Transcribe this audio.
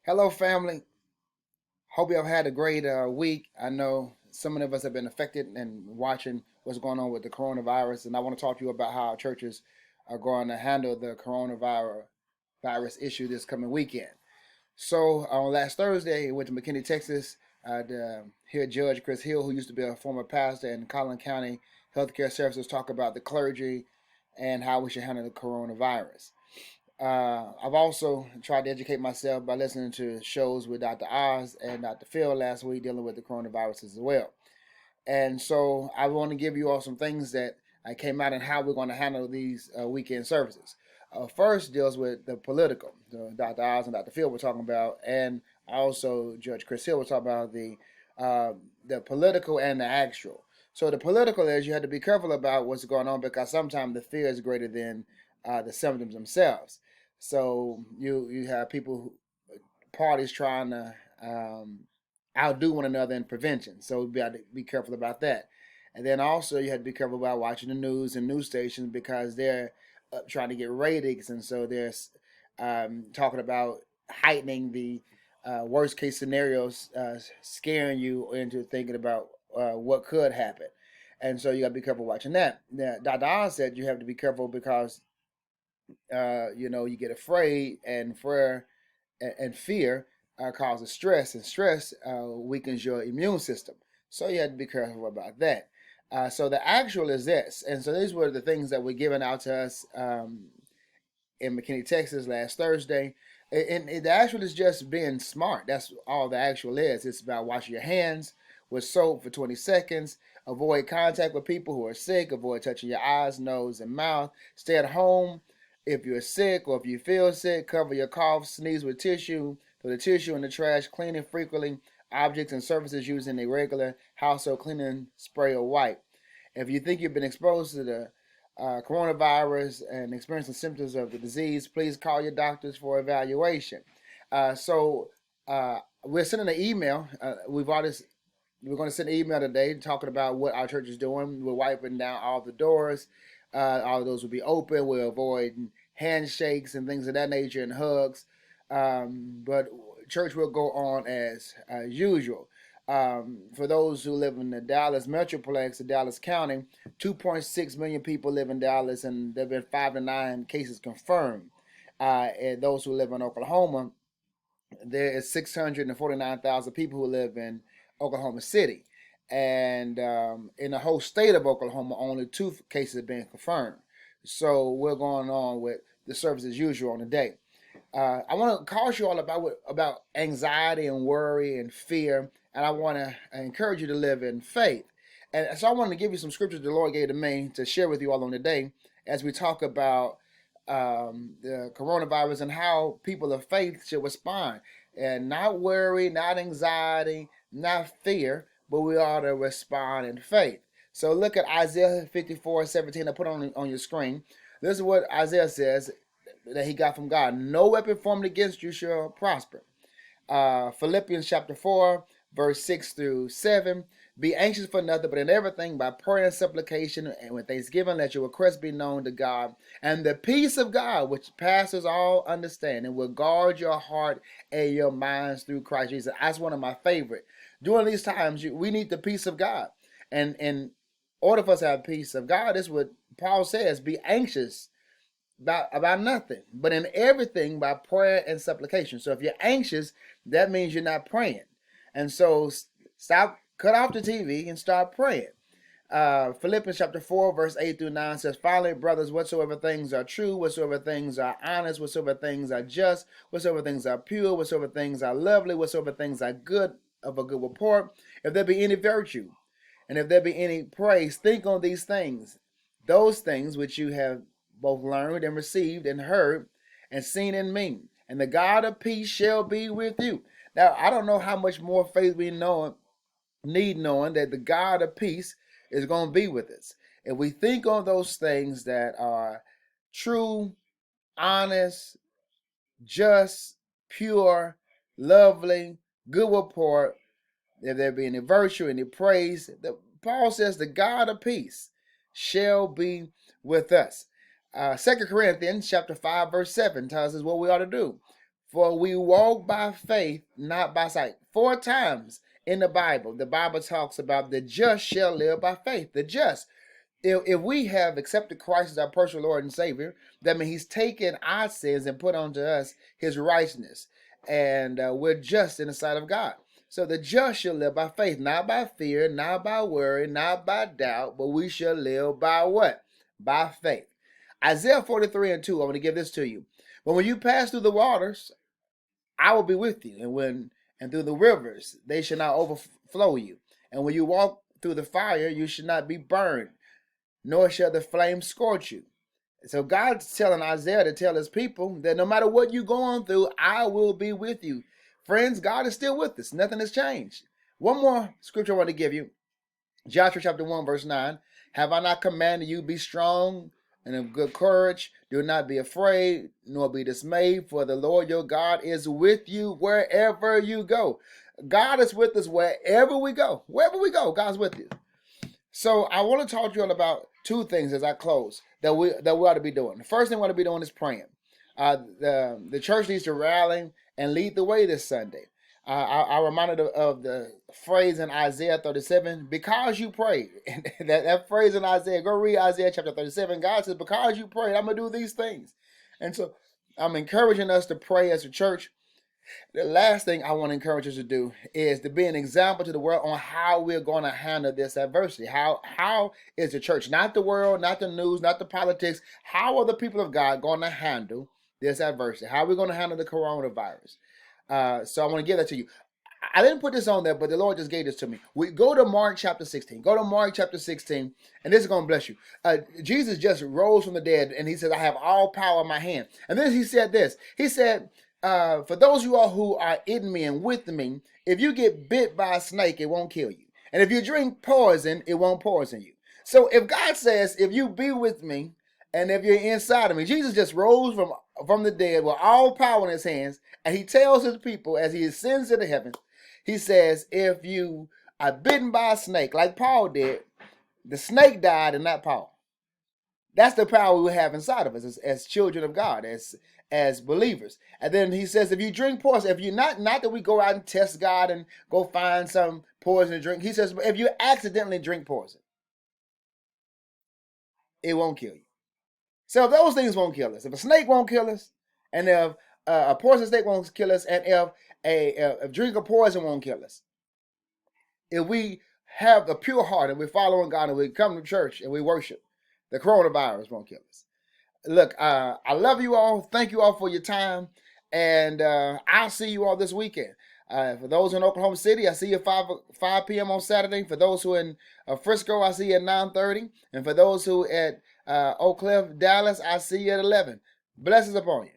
Hello, family. Hope you have had a great week. I know some of us have been affected and watching what's going on with the coronavirus, and I want to talk to you about how our churches are going to handle the coronavirus issue this coming weekend. So on last Thursday, I went to McKinney, Texas. I'd hear Judge Chris Hill, who used to be a former pastor in Collin County Healthcare Services, talk about the clergy and how we should handle the coronavirus. I've also tried to educate myself by listening to shows with Dr. Oz and Dr. Phil last week dealing with the coronavirus as well. And so I want to give you all some things that I came out and how we're going to handle these weekend services. First deals with the political. Dr. Oz and Dr. Phil were talking about, and also Judge Chris Hill was talking about the political and the actual. So the political is you have to be careful about what's going on because sometimes the fear is greater than the symptoms themselves. So you have people, parties trying to outdo one another in prevention. So we got to be careful about that. And then also you have to be careful about watching the news and news stations because they're trying to get ratings, and so they're talking about heightening the worst case scenarios, scaring you into thinking about what could happen. And so you got to be careful watching that. Now, Dr. Oz said you have to be careful because you get afraid, and fear causes stress, and stress weakens your immune system. So you have to be careful about that. So the actual is this, and so these were the things that were given out to us in McKinney, Texas last Thursday. And the actual is just being smart. That's all the actual is. It's about washing your hands with soap for 20 seconds. Avoid contact with people who are sick. Avoid touching your eyes, nose, and mouth. Stay at home if you're sick or if you feel sick. Cover your cough, sneeze with tissue. Throw the tissue in the trash. Cleaning frequently objects and surfaces using a regular household cleaning spray or wipe. If you think you've been exposed to the coronavirus and experiencing symptoms of the disease, please call your doctors for evaluation. We're sending an email. We're going to send an email today talking about what our church is doing. We're wiping down all the doors. All of those will be open. We're avoiding handshakes and things of that nature and hugs. But church will go on as usual. For those who live in the Dallas Metroplex, the Dallas County, 2.6 million people live in Dallas, and there have been 5 to 9 cases confirmed. And those who live in Oklahoma, there is 649,000 people who live in Oklahoma City. And in the whole state of Oklahoma, only 2 cases have been confirmed. So we're going on with the service as usual on the day. I want to caution you all about anxiety and worry and fear, and I want to encourage you to live in faith. And so I want to give you some scriptures the Lord gave to me to share with you all on the day as we talk about the coronavirus and how people of faith should respond, and not worry, not anxiety, not fear, but we ought to respond in faith. So look at Isaiah 54:17. I put on your screen. This is what Isaiah says that he got from God. No weapon formed against you shall prosper. Philippians chapter 4, verse 6 through 7. Be anxious for nothing, but in everything by prayer and supplication and with thanksgiving let your requests be known to God. And the peace of God, which passes all understanding, will guard your heart and your minds through Christ Jesus. That's one of my favorite. During these times, we need the peace of God. And in order for us to have peace of God, this is what Paul says, be anxious about nothing, but in everything by prayer and supplication. So if you're anxious, that means you're not praying. And so cut off the TV and start praying. Philippians chapter 4, verse 8 through 9 says, finally, brothers, whatsoever things are true, whatsoever things are honest, whatsoever things are just, whatsoever things are pure, whatsoever things are lovely, whatsoever things are good, of a good report, if there be any virtue, and if there be any praise, think on these things, those things which you have both learned and received and heard and seen in me. And the God of peace shall be with you. Now, I don't know how much more faith we need knowing that the God of peace is going to be with us. If we think on those things that are true, honest, just, pure, lovely, good report, if there be any virtue, any praise, Paul says the God of peace shall be with us. 2 Corinthians chapter 5, verse 7 tells us what we ought to do. For we walk by faith, not by sight. 4 times in the Bible talks about the just shall live by faith. The just. If we have accepted Christ as our personal Lord and Savior, that means He's taken our sins and put onto us His righteousness. And we're just in the sight of God. So the just shall live by faith, not by fear, not by worry, not by doubt, but we shall live by what? By faith. Isaiah 43:2, I'm going to give this to you. But when you pass through the waters, I will be with you, and through the rivers they shall not overflow you. And when you walk through the fire, you shall not be burned, nor shall the flame scorch you. So God's telling Isaiah to tell his people that no matter what you're going through, I will be with you. Friends, God is still with us. Nothing has changed. One more scripture I want to give you. Joshua chapter 1, verse 9. Have I not commanded you, be strong and of good courage? Do not be afraid, nor be dismayed, for the Lord your God is with you wherever you go. God is with us wherever we go. Wherever we go, God's with you. So I want to talk to you all about 2 things as I close that we ought to be doing. The first thing we ought to be doing is praying. The church needs to rally and lead the way this Sunday. I reminded of the phrase in Isaiah 37, because you prayed. that phrase in Isaiah, go read Isaiah chapter 37. God says, because you prayed, I'm going to do these things. And so I'm encouraging us to pray as a church. The last thing I want to encourage us to do is to be an example to the world on how we're going to handle this adversity. How is the church, not the world, not the news, not the politics, how are the people of God going to handle this adversity? How are we going to handle the coronavirus? So I want to give that to you. I didn't put this on there, but the Lord just gave this to me. We go to Mark chapter 16. Go to Mark chapter 16, and this is going to bless you. Jesus just rose from the dead, and he said, I have all power in my hand. And then he said this. He said, for those of you all who are in me and with me, if you get bit by a snake, it won't kill you. And if you drink poison, it won't poison you. So if God says, if you be with me, and if you're inside of me, Jesus just rose from the dead with all power in his hands, and he tells his people as he ascends into heaven, he says, if you are bitten by a snake, like Paul did, the snake died and not Paul. That's the power we have inside of us as children of God, as believers. And then he says, if you drink poison, if you not that we go out and test God and go find some poison to drink. He says, if you accidentally drink poison, it won't kill you. So if those things won't kill us, if a snake won't kill us, and if a poison snake won't kill us, and if a drink of poison won't kill us, if we have a pure heart and we're following God and we come to church and we worship, the coronavirus won't kill us. Look, I love you all. Thank you all for your time. And I'll see you all this weekend. For those in Oklahoma City, I see you at 5 p.m. on Saturday. For those who are in Frisco, I see you at 9:30. And for those who at Oak Cliff, Dallas, I see you at 11. Blessings upon you.